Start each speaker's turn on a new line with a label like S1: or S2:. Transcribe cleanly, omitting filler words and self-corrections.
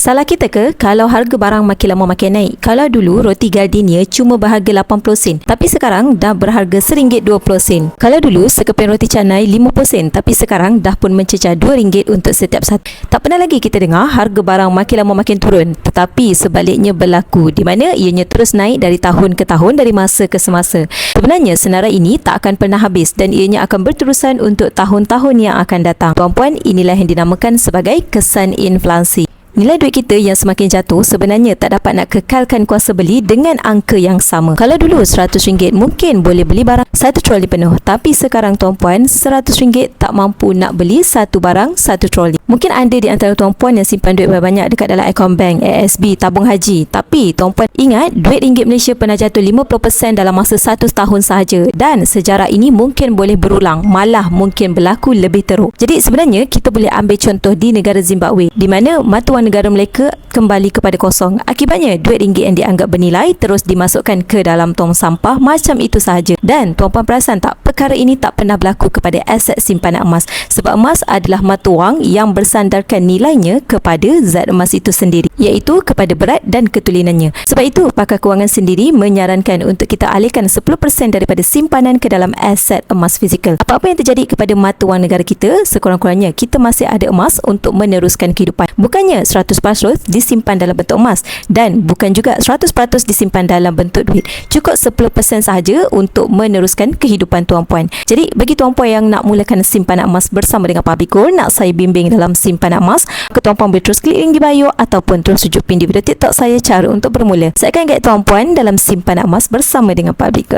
S1: Salah kita ke kalau harga barang makin lama makin naik? Kalau dulu roti Gardenia cuma berharga 80 sen, tapi sekarang dah berharga RM1.20. Kalau dulu sekeping roti canai 50 sen, tapi sekarang dah pun mencecah RM2 untuk setiap satu. Tak pernah lagi kita dengar harga barang makin lama makin turun, tetapi sebaliknya berlaku, di mana ianya terus naik dari tahun ke tahun, dari masa ke semasa. Sebenarnya senarai ini tak akan pernah habis dan ianya akan berterusan untuk tahun-tahun yang akan datang. Puan-puan, inilah yang dinamakan sebagai kesan inflasi. Nilai duit kita yang semakin jatuh sebenarnya tak dapat nak kekalkan kuasa beli dengan angka yang sama. Kalau dulu RM100 mungkin boleh beli barang 1 troli penuh, tapi sekarang tuan-puan RM100 tak mampu nak beli satu barang 1 troli. Mungkin ada di antara tuan-puan yang simpan duit banyak dekat dalam akaun bank, ASB, tabung haji. Tapi tuan-puan ingat, duit ringgit Malaysia pernah jatuh 50% dalam masa 1 tahun sahaja, dan sejarah ini mungkin boleh berulang, malah mungkin berlaku lebih teruk. Jadi sebenarnya kita boleh ambil contoh di negara Zimbabwe, di mana mata wang negara mereka kembali kepada kosong. Akibatnya duit ringgit yang dianggap bernilai terus dimasukkan ke dalam tong sampah macam itu sahaja. Dan tuan-puan perasan tak, perkara ini tak pernah berlaku kepada aset simpanan emas, sebab emas adalah mata wang yang bersandarkan nilainya kepada zat emas itu sendiri, iaitu kepada berat dan ketulinannya. Sebab itu pakar kewangan sendiri menyarankan untuk kita alihkan 10% daripada simpanan ke dalam aset emas fizikal. Apa-apa yang terjadi kepada mata wang negara kita, sekurang-kurangnya kita masih ada emas untuk meneruskan kehidupan. Bukannya 100% disimpan dalam bentuk emas, dan bukan juga 100% disimpan dalam bentuk duit. Cukup 10% sahaja untuk meneruskan kehidupan tuan-puan. Jadi bagi tuan-puan yang nak mulakan simpanan emas bersama dengan Public Gold, nak saya bimbing dalam simpanan emas, tuan-puan boleh terus klik link di bio ataupun terus tunjuk pin di video TikTok saya cara untuk bermula. Saya akan guide tuan-puan dalam simpanan emas bersama dengan Public Gold.